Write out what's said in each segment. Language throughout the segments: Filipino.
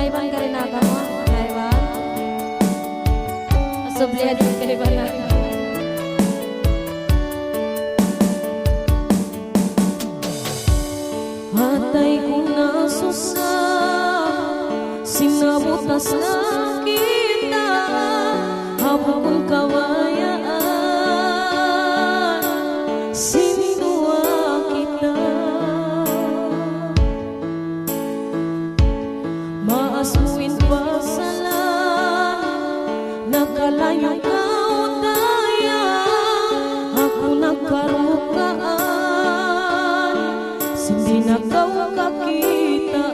Kaiban ka rin ako mo? Kaiban? Asublihan yung kaiban natin. Hatay ko na susa, sinabutas na kita, habang kong kawayaan, sinuwa kita. Maasuin pa sa nakalayo ka o daya, ako nagkarukaan, hindi na kau kakitaan.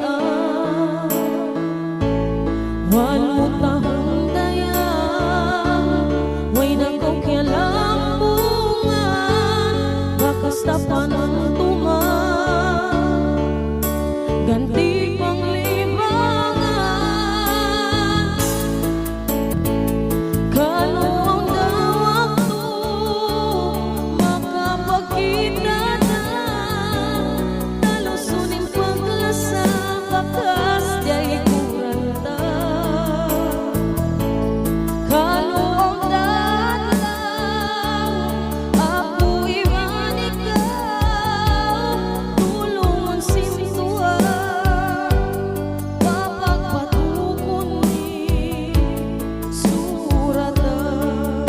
Walau tahong daya, way na kau kialambungan, bakas tapan ang tuman, ganti panglibangan. Kalau ang dawag to, makapagkita na, talusunin paglasa, bakas diay kuranta. Kalau ang dadaw, ako iwan ikaw, tulungan simtuan, papagpatukon ni suratan.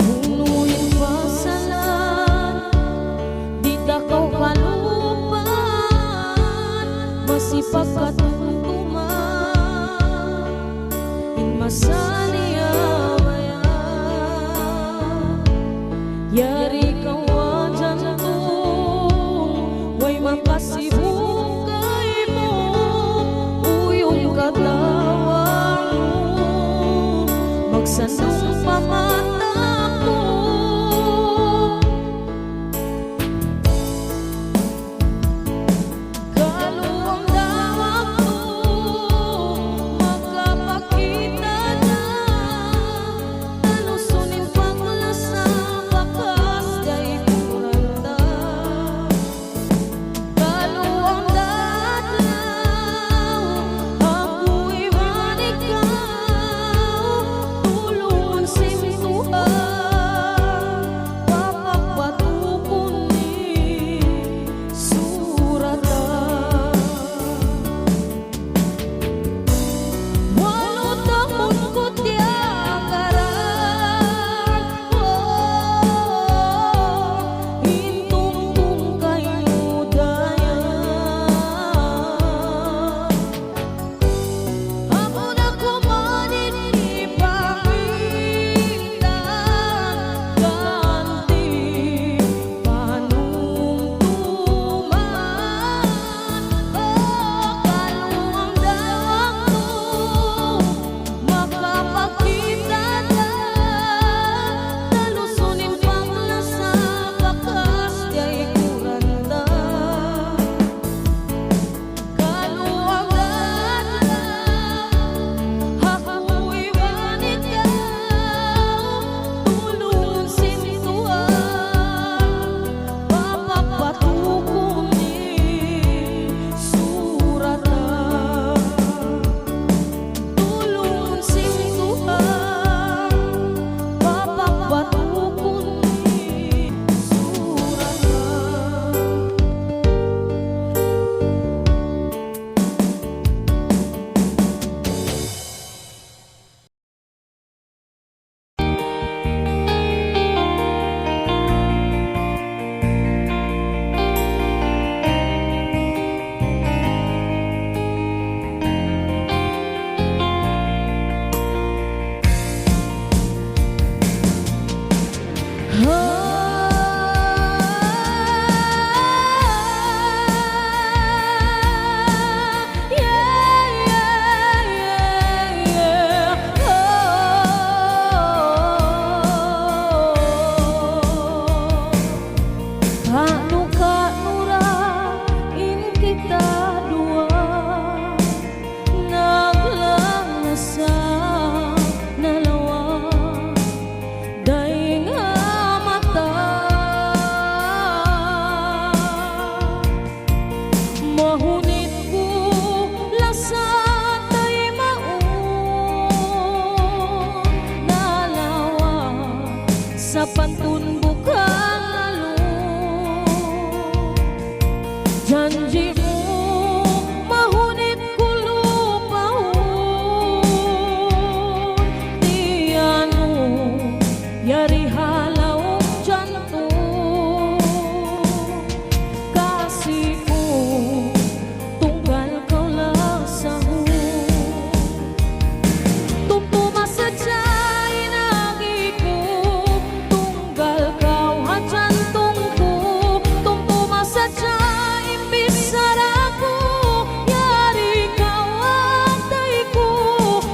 Punuin pasalan, di takaw kalupan, masipag katuntuman, in masaniya yari ka wajan tong, way makasibong kay mo, uyong katawang mo, magsandong pamata ko. Kaluwang dawag ko, janjimu mahunit kulupahon tianu yari halau jantung kasihku tunggal kau lasahu tumtuma sejai nagiku tunggal kau hajantungku tumtuma sejai bisaraku yari kau antaiku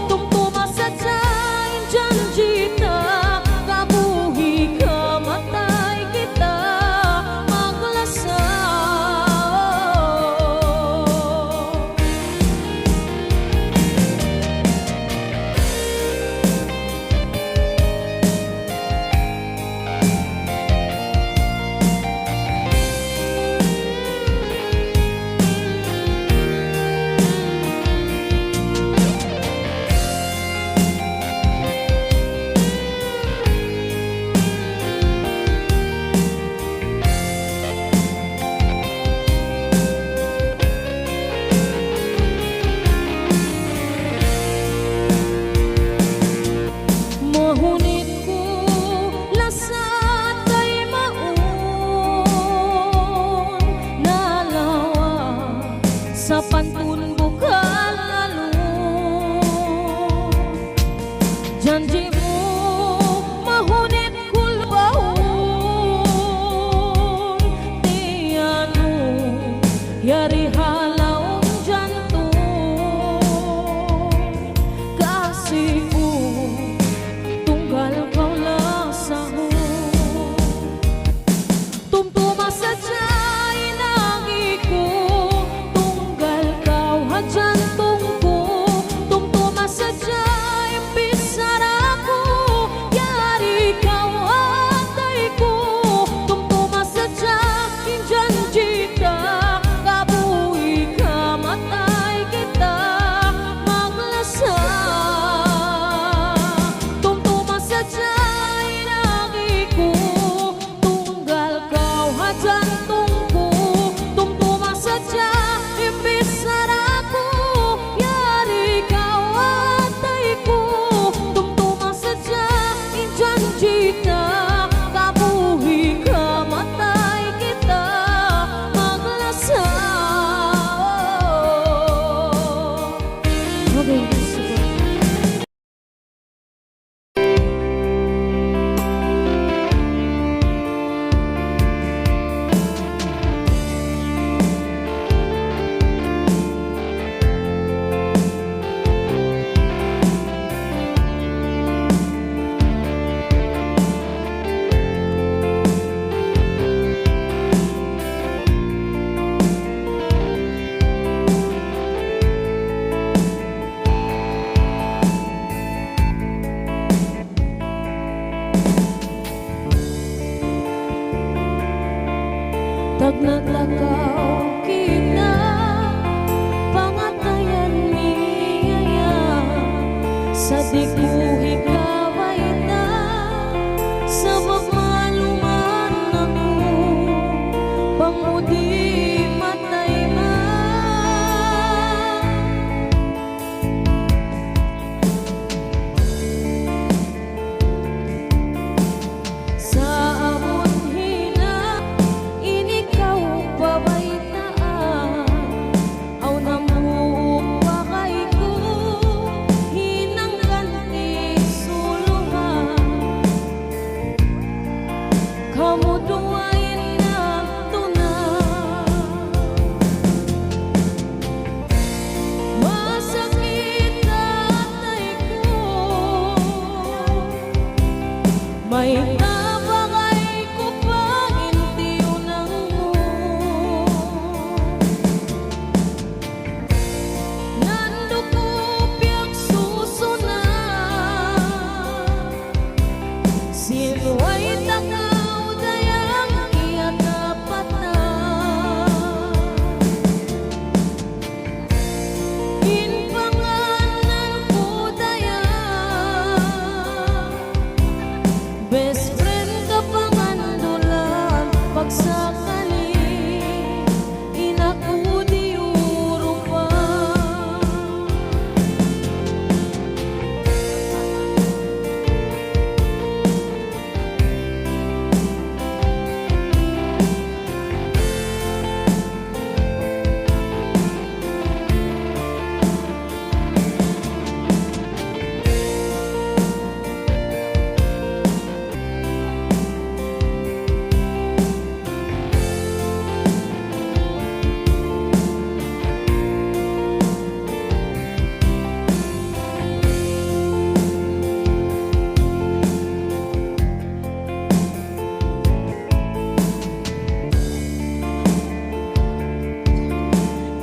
tumtuma sejai janjita kabuhi kamatai kita maglasau mahunitku lasat kay maun nalawa sa pantun bukal alun janjimu mahunit kulbahun tianu yari halau jantung kasihku tunggal kau lasahu tumtuma sejai nagiku tunggal kau hajantungku tumtuma sejai bisaraku yari kau antaiku tumtuma sejai janjita kabuhi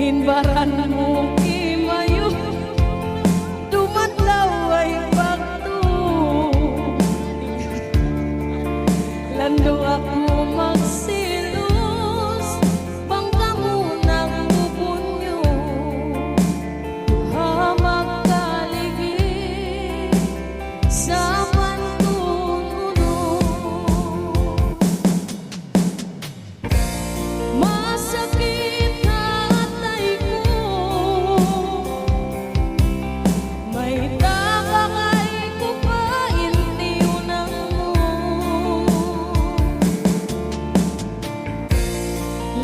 Inbaran mo imayo dumadlaw ay bakto lando ako magsilos bangka mo ng bubunyo hamagkaligi sa pantununo masakit hatay ko may tabakay ko pa intiunan mo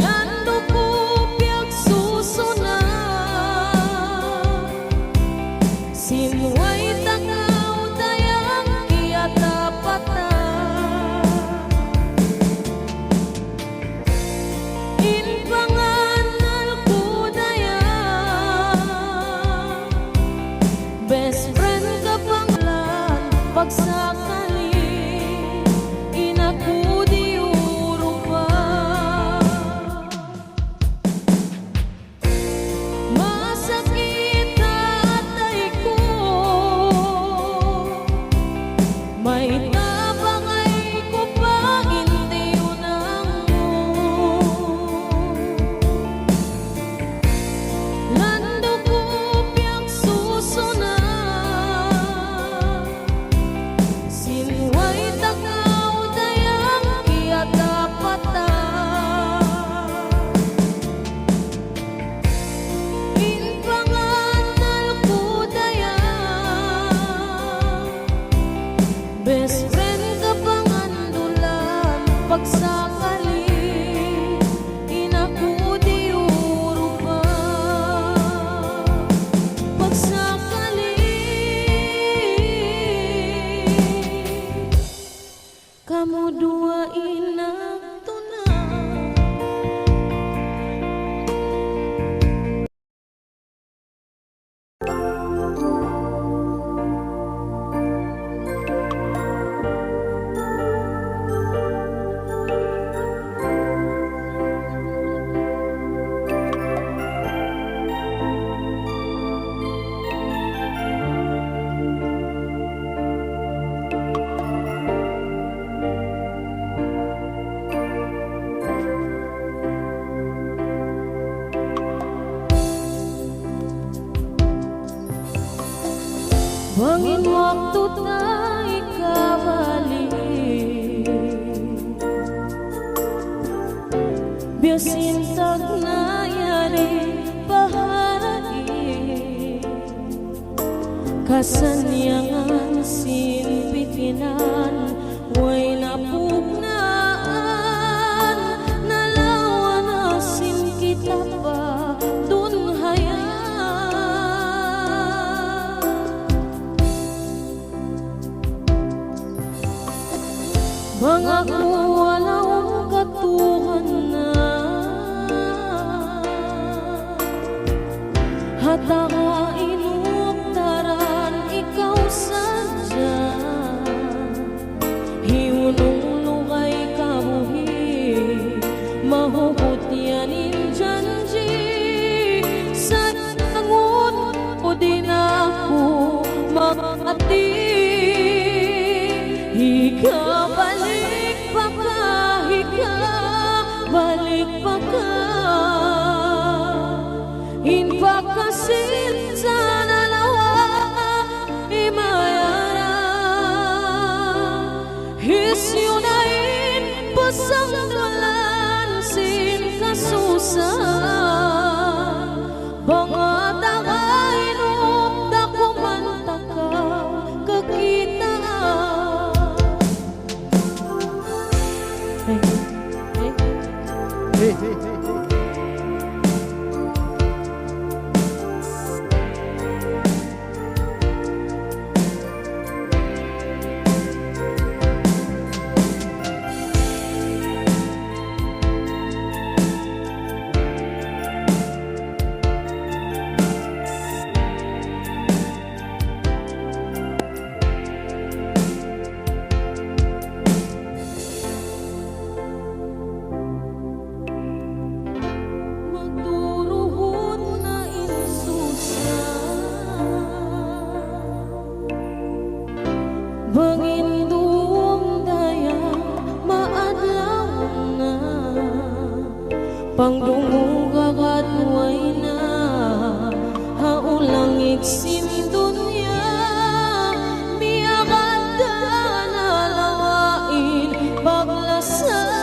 lando ko biag susuna sinuway tangaw dayang kiyatapata inpanganal ko dayang best friend ka panglan pagsakali inakudi uro pa masakit hatay ko may tabangay ko pa intiunan mo lando ko biag susuna sinuway tangaw dayang kiyatapata inpanganal ko dayang best friend ka pangandulan pagsakali inakudi uro pa pagsakali kamu dua inagtunan Bangin waktu tayo kabalik biasin tag nayari paharagi kasanyangan sinpitinan way napugnaan nalawan asin kita pa dun hayaan mga kuwalawang katuhan na hataka inuktaran ikaw sadya hiunong lukay kabuhi mahugot yanin janji sa tangon o din ako makati balik pa ka, balik pa ka inpakasin sa nalawa imayara hisyunain pasanggalan sin kasusan bangat ang ainop da kumanta ka kakita sin dunya miagad na lawain paglasan.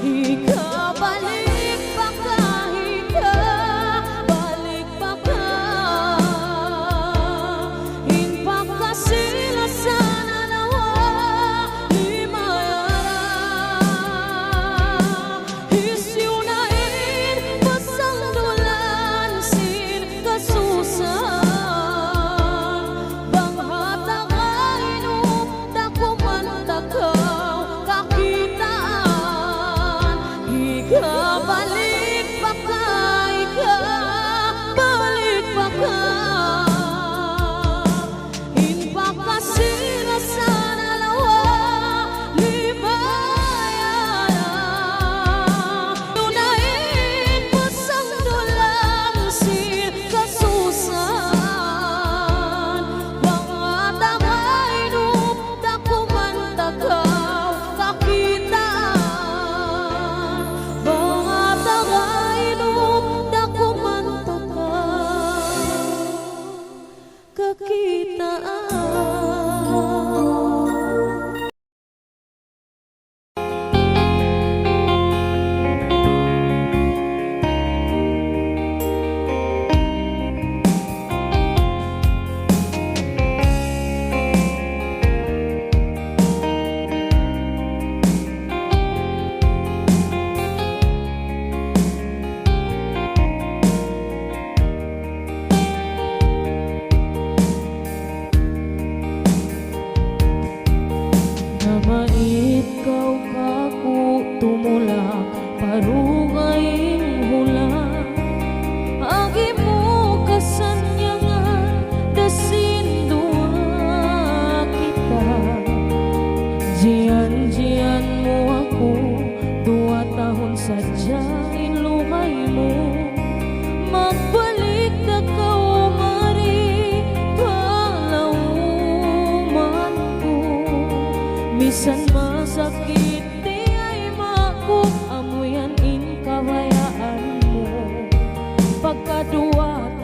Ikabalik pa ka, ikabalik pa ka, inpagkasilasan na nawa limayara. Isyunain pasangdulan sin kasusan, banghatakain dakuman takaw kakitaan. Ikabalik pa ka, ikabalik pa ka, inpagkasilasan na nawa limayara. Yunain pasangdulan sin kasusan, banghatakain dakuman takaw kakitaan. Banghatakain dakuman takaw kakitaan. Namait kau kaku tumulak parungaying hula, agi mo kasanyangan dasin dua kita. Jian-jian mo ako 2 tahun saja ilumay mo, magbalik na kau mari palauman ko. Misan masakit di ay makuk amuyan in kawayaan mo. Pagka 2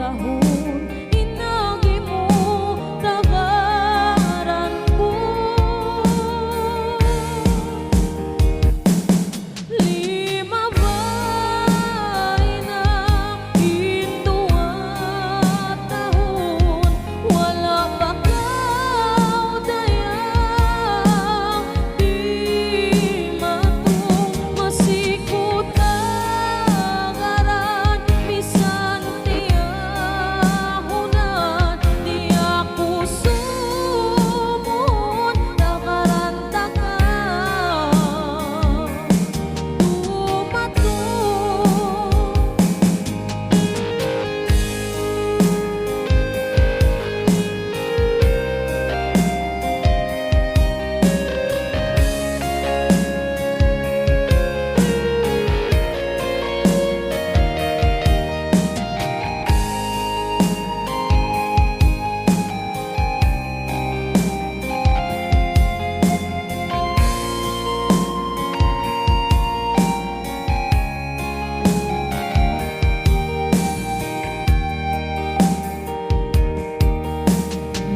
tahun inagi mo tagaran ko. Lima bay na in 2 tahun wala pa kau dayang di matung masikot tagaran. Bisan tiyahunan di ako sumon tagaran takaw tumatung.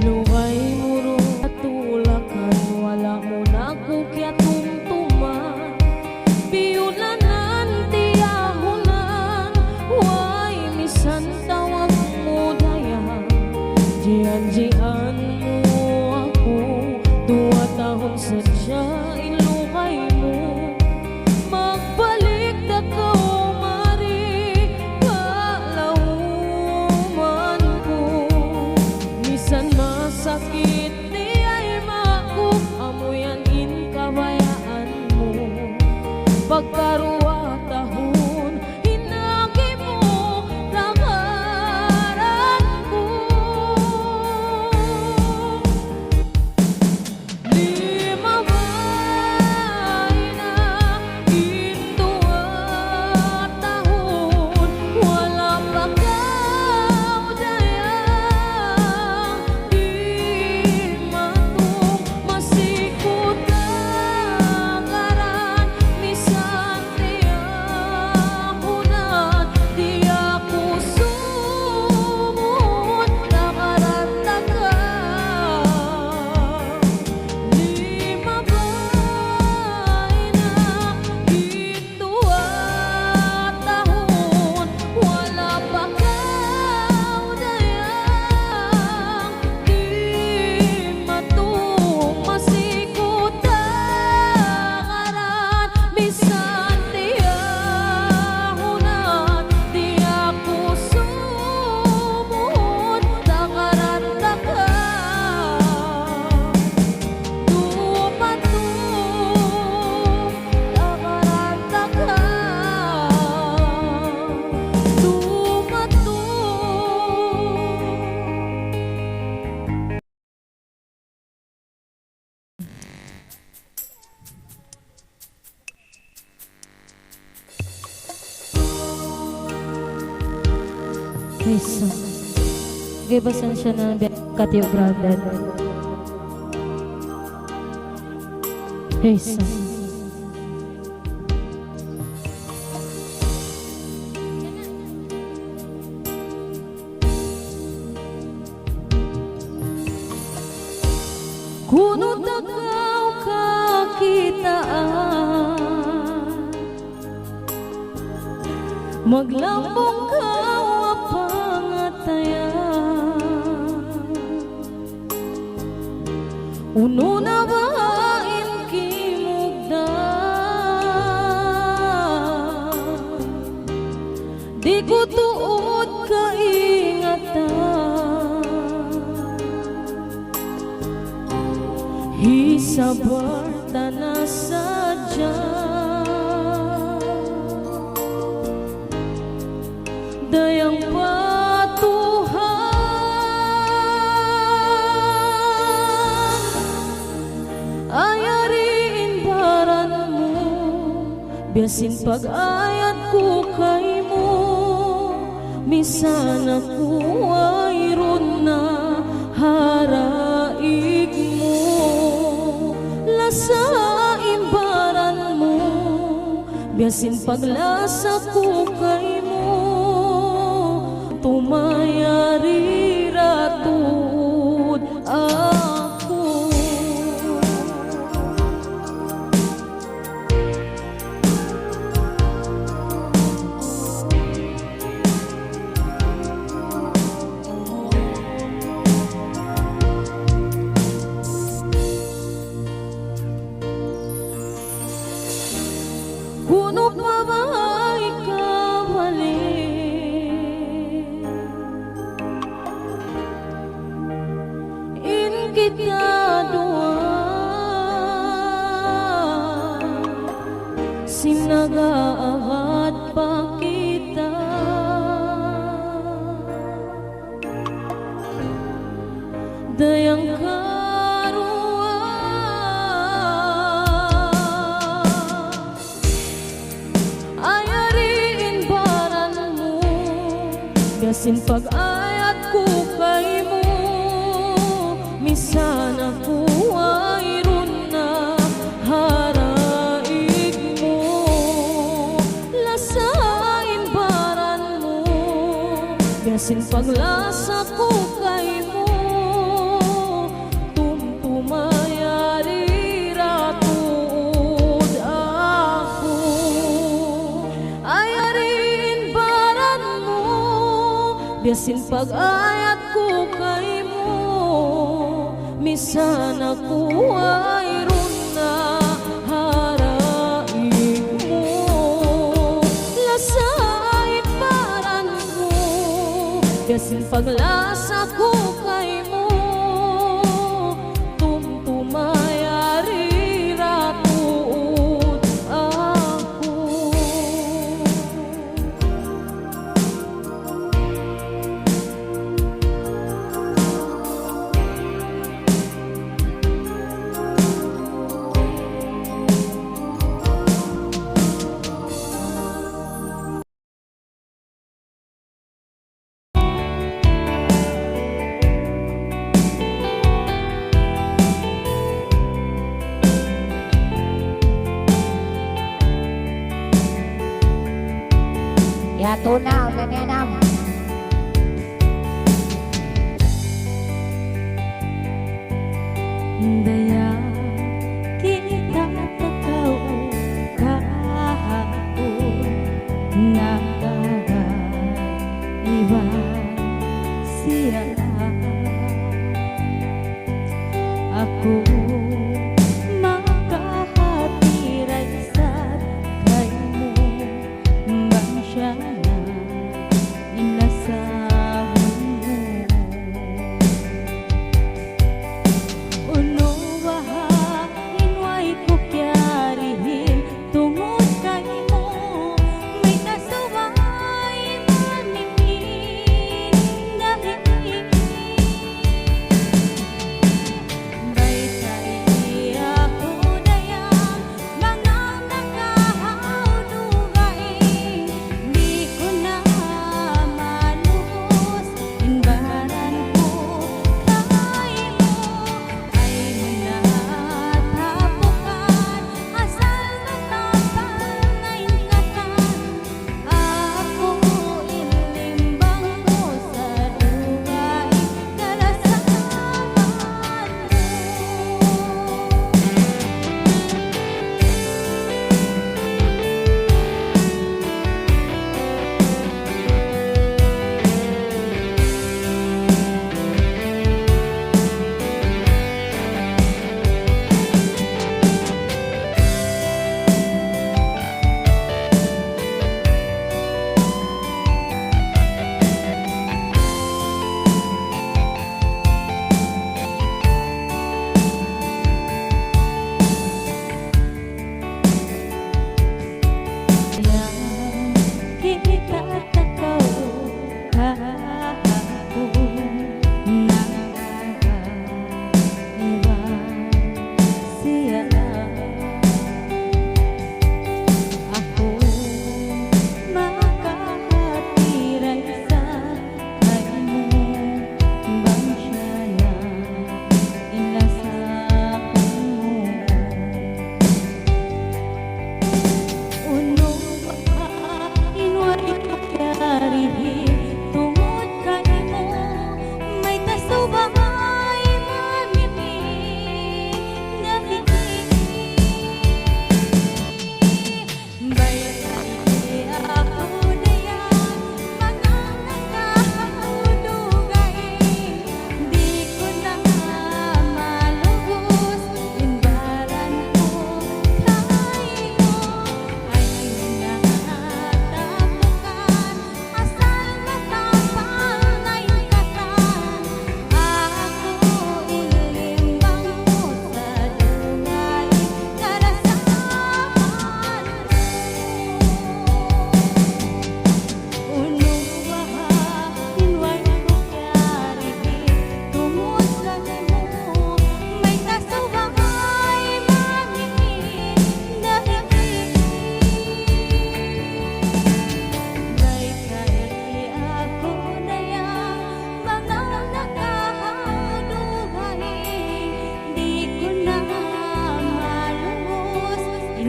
Luway muro atulakan, wala mo na kukya tumtuman. Biyulanan tiyahunan, way misan tawag mo dayan. Jian-jian mo ako 2 tahun sadya ilukay mo, magbalik na kau mari palauman ko. Misan masakit di ay makuk amuyan in kawayaan mo. Pagka 2 tahun inagi mo tagaran ko. Lima bay na in 2 tahun wala pa kau dayang di matung masikot tagaran. Misan Kristo. Gibasan siya ng Katio Brandon. Kristo. Kuno tagaw kakitaan, maglambong kaw apangatayan, uno na bain kimugdan, di ko tuod kaingatan. Hisabar tanah saja, dayang patuhan, ayariin baranmu, biasin pag-ayat ko kay mo, misan ako ay ron na haraig mo. Sa imbaran mo, biasin paglasa ko kay mo, tumayari ratud ako. Kuno pa ba ikaw halin? In kita dua sinagaawat pa kita, dayang biasin pag-ayat ko kay mo, misan ako ay ron na haraig mo. Lasain baran mo, biasin paglasa ko kay mo, tumtumayari ratud ako. Ayarin baran mo, biasin pag-ayat ko kay mo, misan ako ay ron na haraig mo. Lasain baran mo, biasin paglasa ko kay mo, tumtumayari ratud ako. Ya tunao na nenam. Daya kita takaw kahapon, nakaiba siya. Ako makahatiray sa kay mo, bang siya na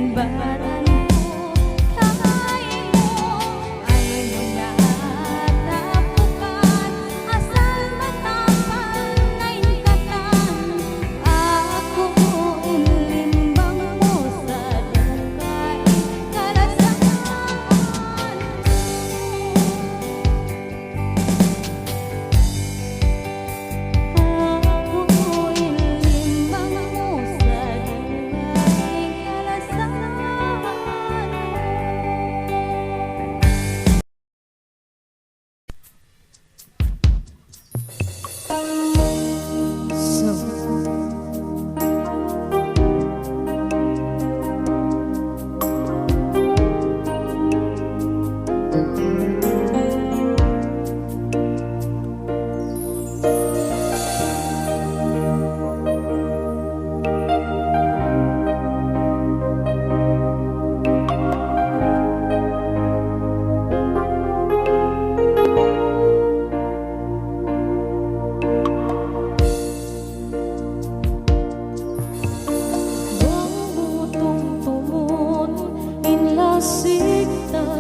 imbaran mo Kamay mo ay nagatapukan Asal matapan na ingkatan Ako ilimbang mo sa dagay Kalasahan Ako ilimbang mo sa dagay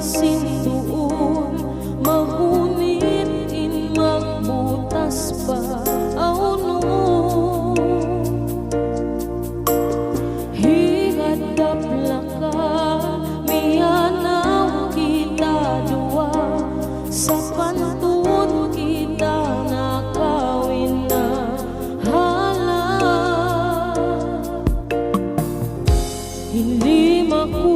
Sintuon mahunit in magbutas pa auno higadap lang ka miyanaw kita dua sa pantun kita nakawin na hala hindi maku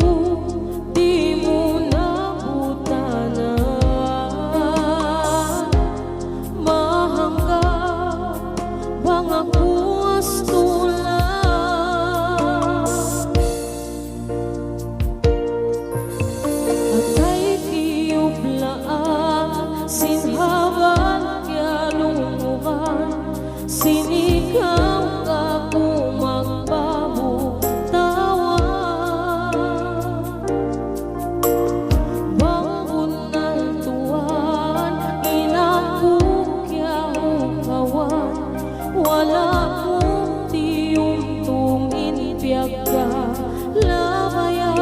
Sinikaw ka kung magpabutawa Bangun ng tuwan, inakukyaw kawan Wala mong tiyong tungin piagka labaya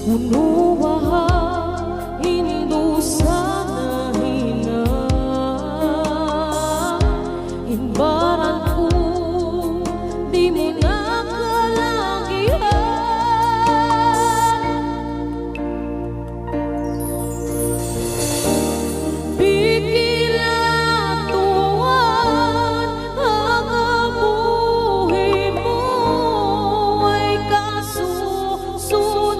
Unuwaha, hindu sana hina Imbaran ko, di mo nakalagihan Bigila tuwan, ang abuhi mo ay kasusunan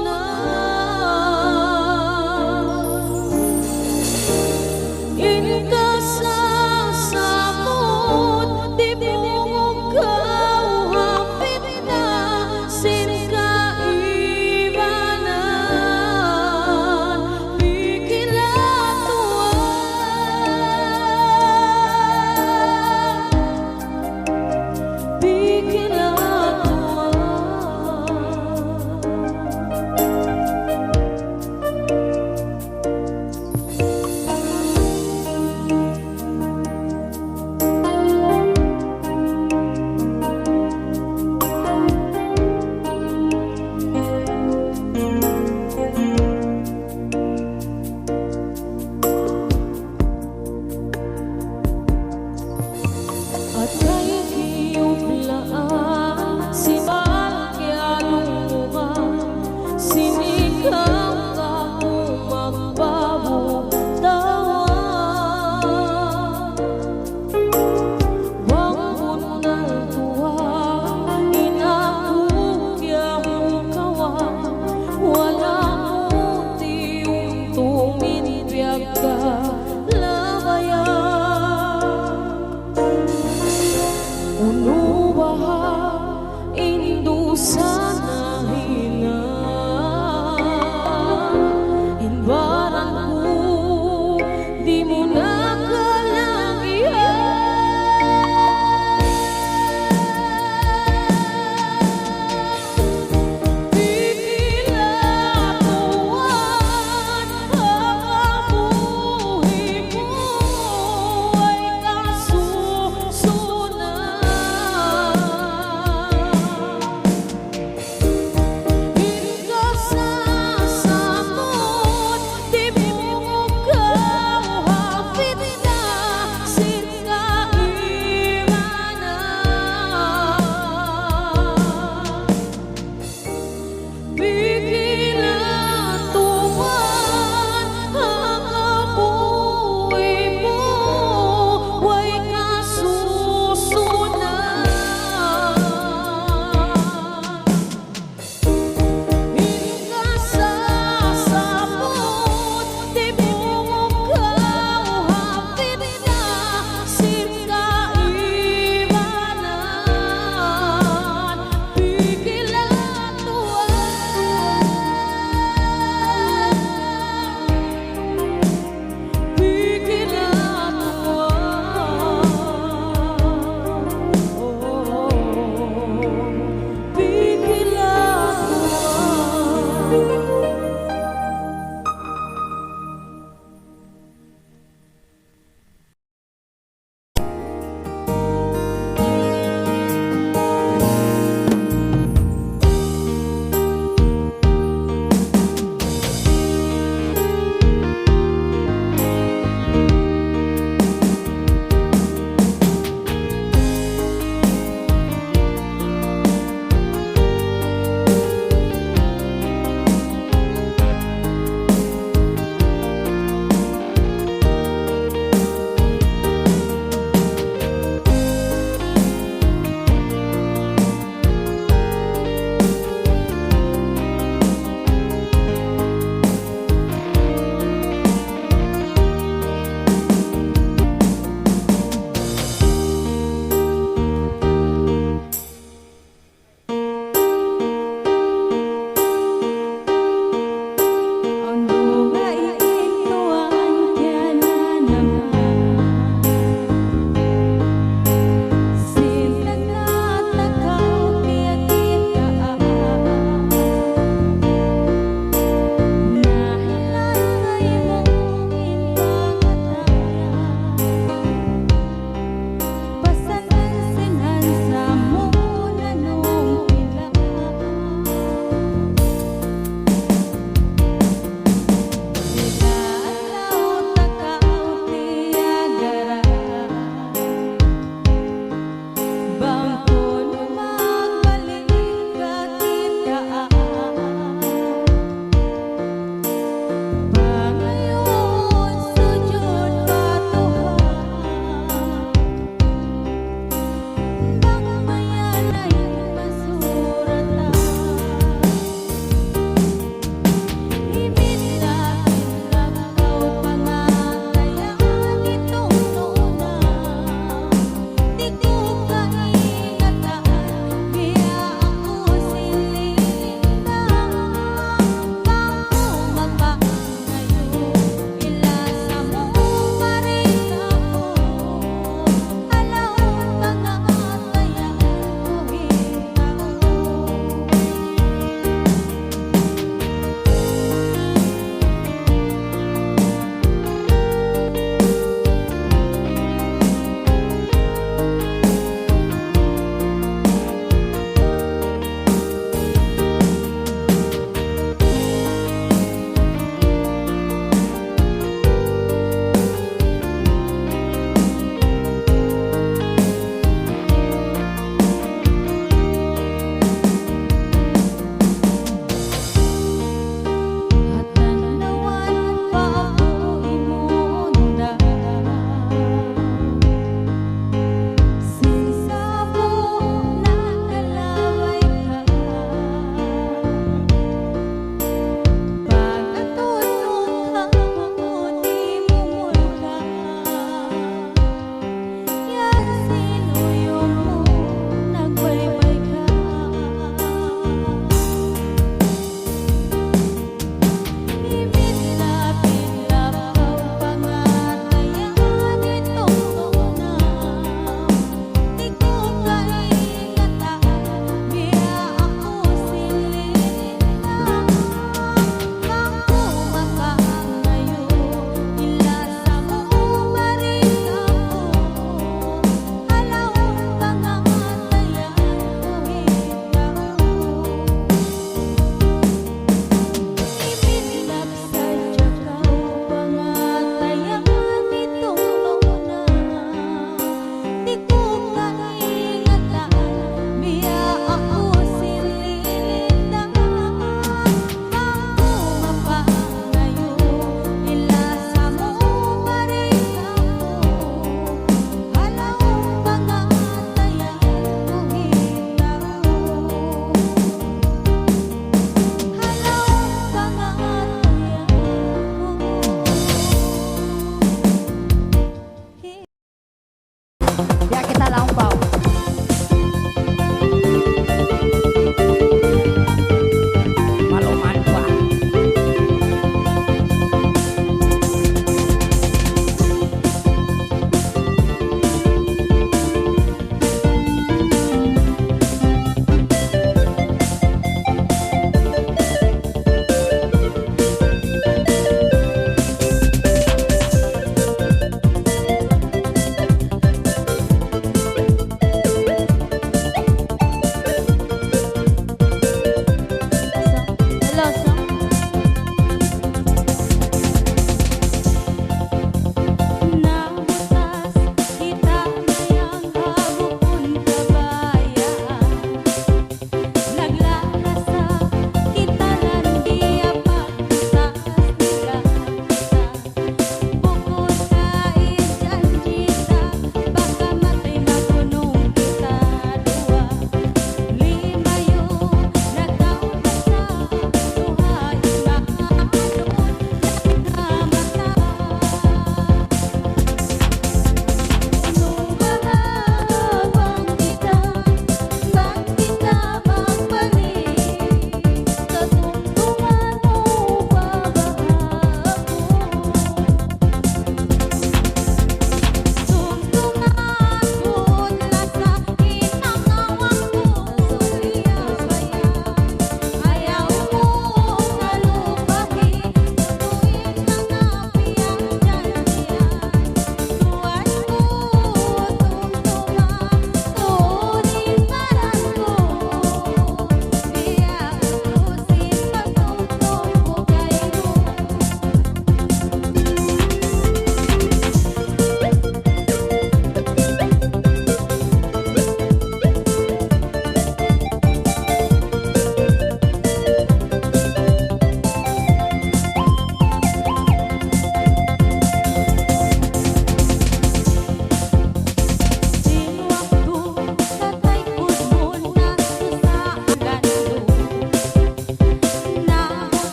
Unubaha, indusa